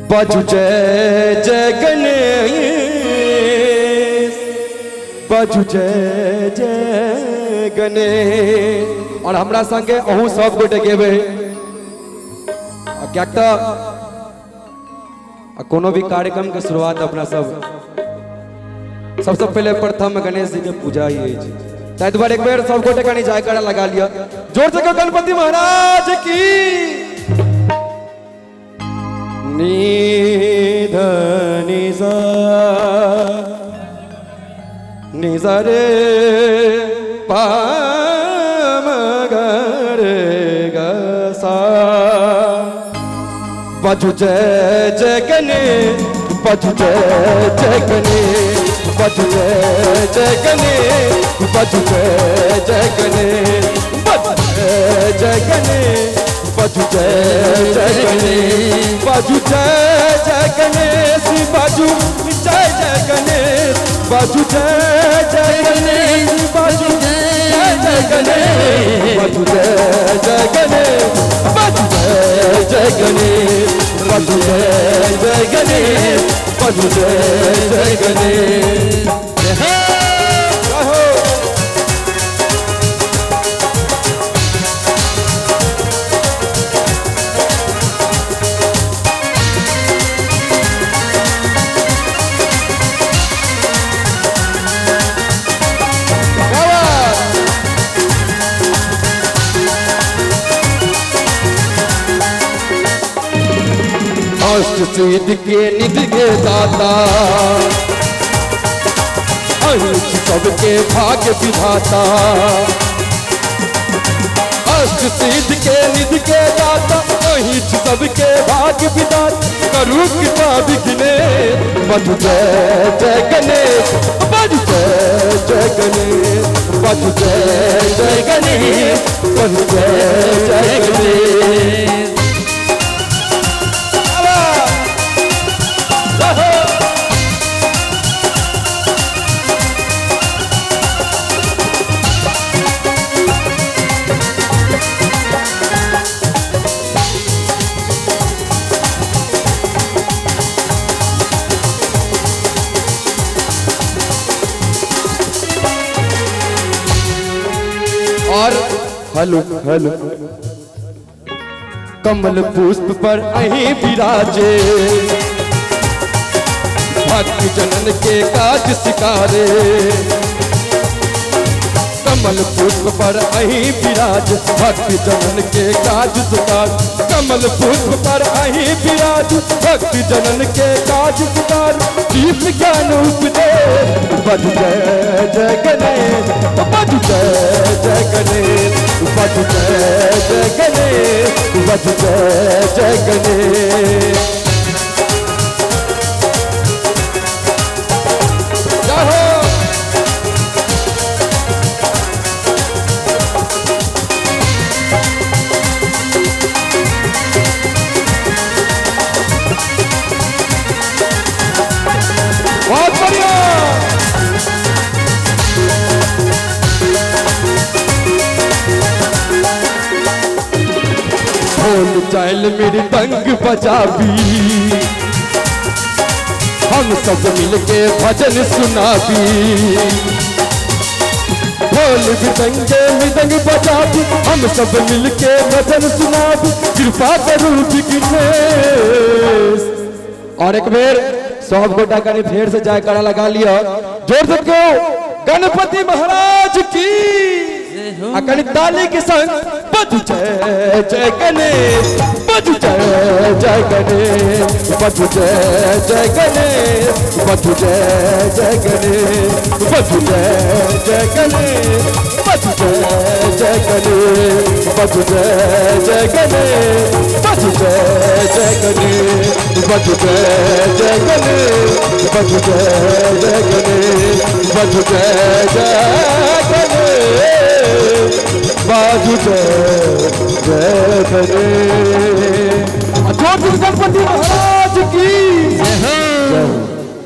बाजू जय जय गणेश, बाजू जय जय गणेश। और हमरा संगे अहू सब गोटे गेबे क्या कोनो भी कार्यक्रम के शुरुआत अपना सबसे पहले प्रथम गणेश जी के पूजा ही है। ताहि दुआरे एक बेर सब गोटे कनी जयकारा लगा लिया जोर से गणपति महाराज की। नी ध नि सा नि सा रे पा म ग रे ग सा। बाजू जय जय गणेश, बाजू जय जय गणेश, बाजू जय जय गणेश, बाजू जय जय गणेश, बाजू जय जय गणेश, बाजू जय जय गणेश, बाजू जय जय गणेश, बाजू जय जय गणेश, बाजू जय जय गणेश, बाजू जय जय गणेश, बाजू जय जय गणेश, बाजू जय जय गणेश, बाजू जय जय गणेश, बाजू जय जय गणेश। अष्ट सिद्धि के निधि के दाता, अहिंस सबके भाग्य विधाता। अष्ट सिद्धि के निधि के दाता, अहिंस सबके भाग्य विधाता। करू कृपा विघ्ने, बाजू जय जय गणेश, बाजू जय जय गणेश, बाजू जय जय गणेश, बाजू जय जय गणेश। और हलो हलो कमल पुष्प पर अहीं विराजे, भक्त जनन के काज सिकारे। कमल पुष्प पर अहीं विराज, भक्त जनन के काज सिकार। कमल पुष्प पर अहीं विराज, भक्त जनन के काज सिकार। दीप ज्ञान उपदेश, बाजू जय जय गणेश, बाजू जय जय गणेश, बाजू जय जय गणेश, बाजू जय जय गणेश। बहुत बढ़िया। ढोल चाइल मेरी तंग बजाबी, हम सब मिलके भजन सुनाबी। ढोल मृदंग बजाबी, हम सब मिलके भजन सुनाबी। कृपा करू विघ्नेश। और एक बेर सब गोटा का फेर से जयकारा लगा लिया जोर से क्यों गणपति महाराज की। अकड़ी ताली के संग बाजू जय जय गणेश, बाजू जय जय गणेश, बाजू जय जय गणेश, बाजू जय जय गणेश, बाजू जय जय गणेश, बाजू जय जय गणेश, बाजू जय जय गणेश, बाजू जय जय गणेश, बाजू जय जय गणेश, बाजू जय जय गणेश, बाजू जय जय गणेश, बाजू जय जय गणेश। गणपति महाराज की।